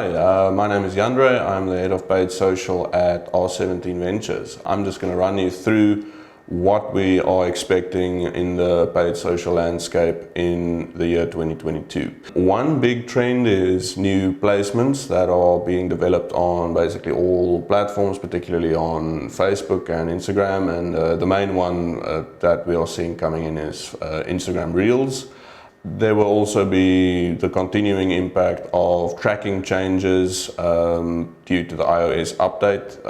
Hi, my name is Jandré. I'm the head of paid social at R17 Ventures. I'm just going to run you through what we are expecting in the paid social landscape in the year 2022. One big trend is new placements that are being developed on basically all platforms, particularly on Facebook and Instagram. And the main one that we are seeing coming in is Instagram Reels. There will also be the continuing impact of tracking changes due to the iOS update.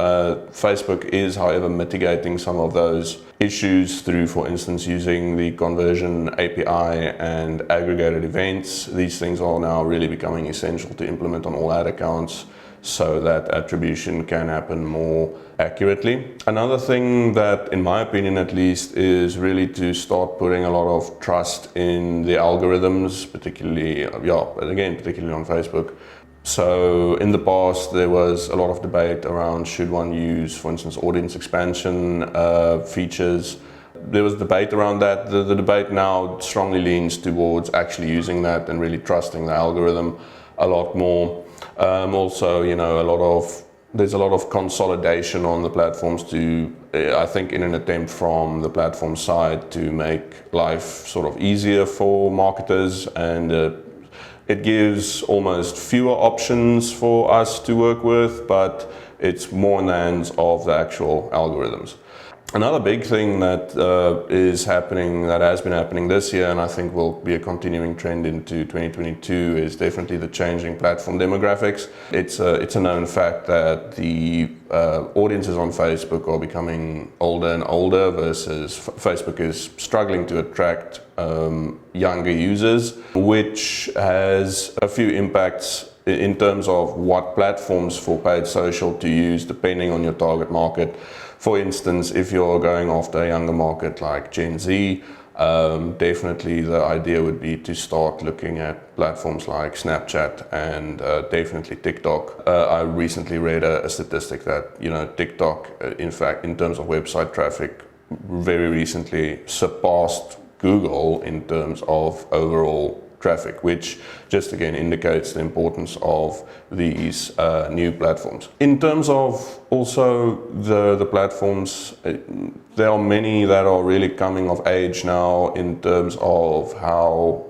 Facebook is, however, mitigating some of those issues through, for instance, using the conversion API and aggregated events. These things are now really becoming essential to implement on all ad accounts, so that attribution can happen more accurately. Another thing that, in my opinion at least, is really to start putting a lot of trust in the algorithms, particularly on Facebook. So in the past there was a lot of debate around should one use, for instance, audience expansion features. There was debate around that. The debate now strongly leans towards actually using that and really trusting the algorithm a lot more. Also, there's a lot of consolidation on the platforms I think in an attempt from the platform side to make life sort of easier for marketers, and it gives almost fewer options for us to work with, but it's more in the hands of the actual algorithms. Another big thing that has been happening this year, and I think will be a continuing trend into 2022, is definitely the changing platform demographics. It's a known fact that the audiences on Facebook are becoming older and older, versus Facebook is struggling to attract younger users, which has a few impacts in terms of what platforms for paid social to use depending on your target market. For instance, if you're going after a younger market like Gen Z, definitely the idea would be to start looking at platforms like Snapchat and definitely TikTok. I recently read a statistic that TikTok, in fact, in terms of website traffic, very recently surpassed Google in terms of overall traffic, which just again indicates the importance of these new platforms. In terms of also the platforms, there are many that are really coming of age now in terms of how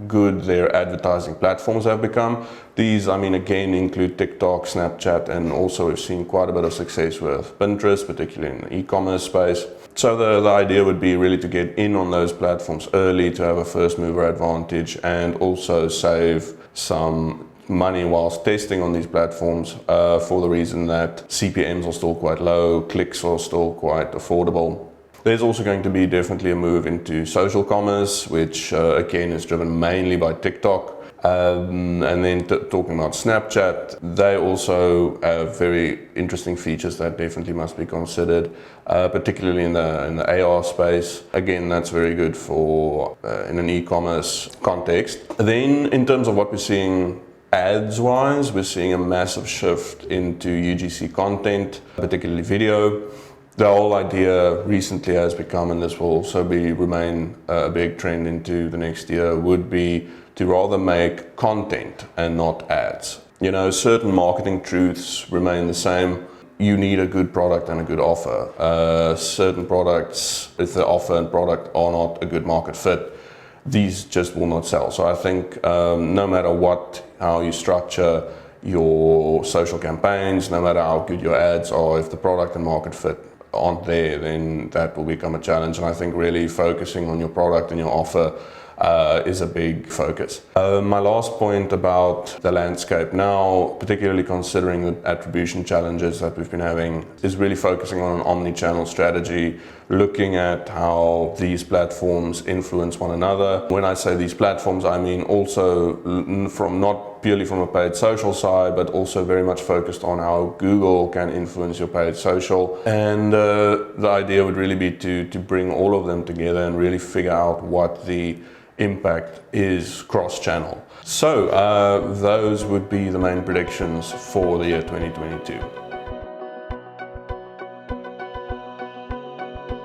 good their advertising platforms have become. These, again, include TikTok, Snapchat, and also we've seen quite a bit of success with Pinterest, particularly in the e-commerce space. So the idea would be really to get in on those platforms early, to have a first mover advantage, and also save some money whilst testing on these platforms for the reason that CPMs are still quite low, clicks are still quite affordable. There's also going to be definitely a move into social commerce, which again is driven mainly by TikTok. And then talking about Snapchat, they also have very interesting features that definitely must be considered, particularly in the AR space. Again, that's very good for in an e-commerce context. Then in terms of what we're seeing ads-wise, we're seeing a massive shift into UGC content, particularly video. The whole idea recently has become, and this will also remain a big trend into the next year, would be to rather make content and not ads. Certain marketing truths remain the same. You need a good product and a good offer. Certain products, if the offer and product are not a good market fit, these just will not sell. So I think no matter how you structure your social campaigns, no matter how good your ads are, if the product and market fit aren't there, then that will become a challenge. And I think really focusing on your product and your offer is a big focus. My last point about the landscape now, particularly considering the attribution challenges that we've been having, is really focusing on an omni-channel strategy, looking at how these platforms influence one another. When I say these platforms, I mean also not purely from a paid social side, but also very much focused on how Google can influence your paid social. And the idea would really be to bring all of them together and really figure out what the impact is cross-channel. So those would be the main predictions for the year 2022.